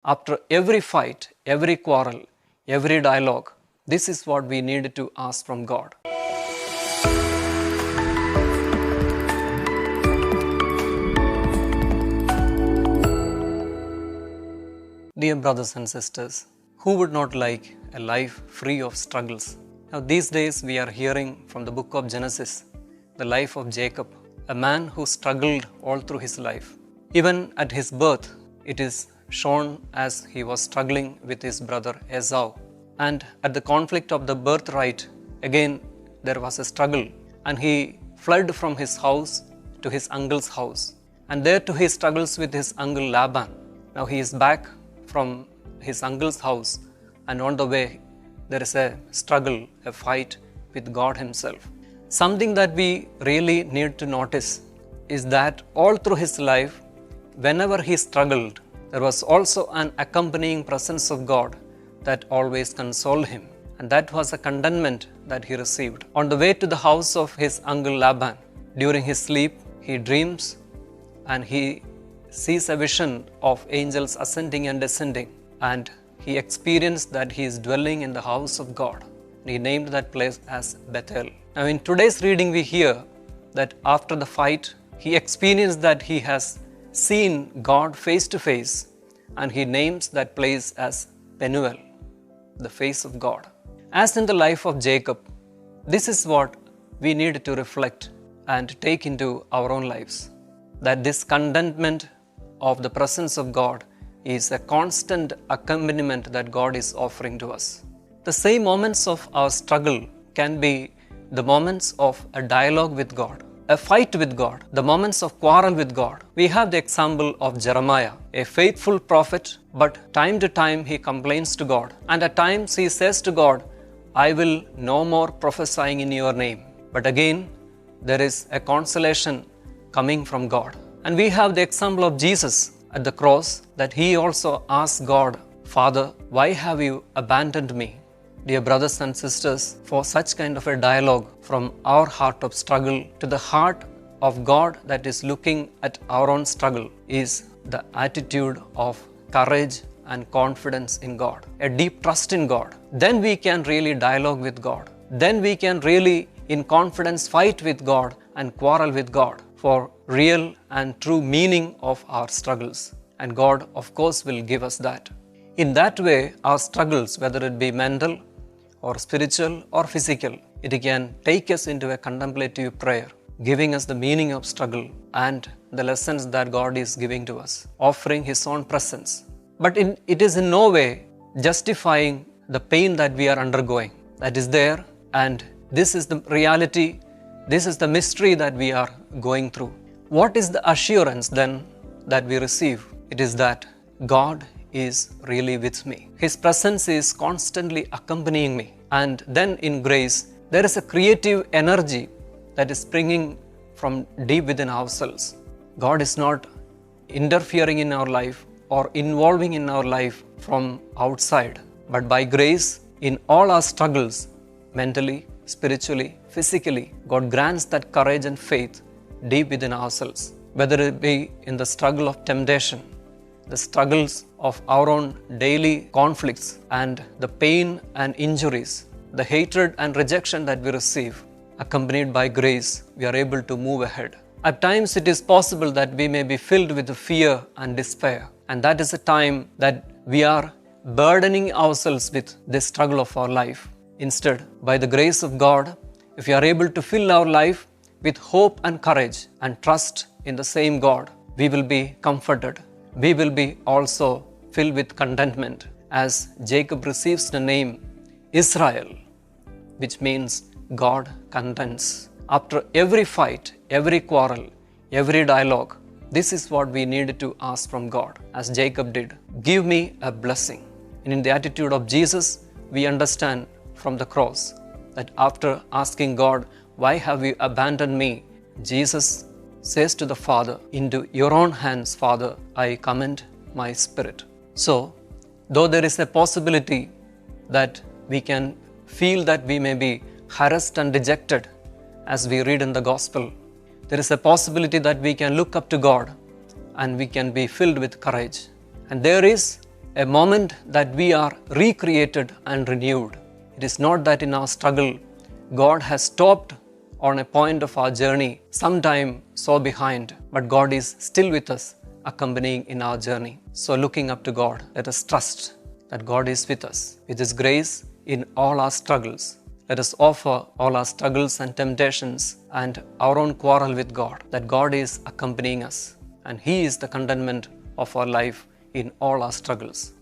After every fight, every quarrel, every dialogue, this is what we need to ask from God. Dear brothers and sisters, who would not like a life free of struggles? Now, these days we are hearing from the book of Genesis the life of Jacob, a man who struggled all through his life. Even at his birth, it is shown as he was struggling with his brother Esau. And at the conflict of the birthright, again there was a struggle, and he fled from his house to his uncle's house, and there to his struggles with his uncle Laban. Now he is back from his uncle's house, and on the way there is a struggle, a fight with God himself. Something that we really need to notice is that all through his life, whenever he struggled, there was also an accompanying presence of God that always consoled him, and that was a contentment that he received. On the way to the house of his uncle Laban, during his sleep, he dreams and he sees a vision of angels ascending and descending, and he experienced that he is dwelling in the house of God. He named that place as Bethel. Now in today's reading we hear that after the fight, he experienced that he has seen God face to face, and he names that place as Penuel, the face of God. As in the life of Jacob, this is what we need to reflect and take into our own lives, that this contentment of the presence of God is a constant accompaniment that God is offering to us. The same moments of our struggle can be the moments of a dialogue with God, a fight with God, the moments of quarrel with God. We have the example of Jeremiah, a faithful prophet, but time to time he complains to God, and at times he says to God, I will no more prophesying in your name. But again, there is a consolation coming from God. And we have the example of Jesus at the cross, that he also asked God, Father, why have you abandoned me? Dear brothers and sisters, for such kind of a dialogue from our heart of struggle to the heart of God that is looking at our own struggle is the attitude of courage and confidence in God, a deep trust in God. Then we can really dialogue with God. Then we can really in confidence fight with God and quarrel with God for real and true meaning of our struggles. And God, of course, will give us that. In that way, our struggles, whether it be mental or spiritual or physical, it can take us into a contemplative prayer, giving us the meaning of struggle and the lessons that God is giving to us, offering His own presence. But it is in no way justifying the pain that we are undergoing. That is there, and this is the reality, this is the mystery that we are going through. What is the assurance then that we receive? It is that God is really with me. His presence is constantly accompanying me. And then in grace, there is a creative energy that is springing from deep within ourselves. God is not interfering in our life or involving in our life from outside. But by grace, in all our struggles, mentally, spiritually, physically, God grants that courage and faith deep within ourselves. Whether it be in the struggle of temptation, the struggles of our own daily conflicts, and the pain and injuries, the hatred and rejection that we receive, accompanied by grace, we are able to move ahead. At times it is possible that we may be filled with fear and despair, and that is a time that we are burdening ourselves with the struggle of our life. Instead, by the grace of God, if we are able to fill our life with hope and courage and trust in the same God, we will be comforted. We will be also filled with contentment, as Jacob receives the name Israel, which means God contents. After every fight, every quarrel, every dialogue, this is what we needed to ask from God, as Jacob did. Give me a blessing. And in the attitude of Jesus, we understand from the cross that after asking God, why have you abandoned me? Jesus says to the Father, into your own hands, Father, I commend my spirit. So, though there is a possibility that we can feel that we may be harassed and rejected as we read in the gospel, there is a possibility that we can look up to God and we can be filled with courage. And there is a moment that we are recreated and renewed. It is not that in our struggle God has stopped on a point of our journey, sometime so behind, but God is still with us, accompanying in our journey. So looking up to God, let us trust that God is with us, with His grace in all our struggles. Let us offer all our struggles and temptations and our own quarrel with God, that God is accompanying us and He is the contentment of our life in all our struggles.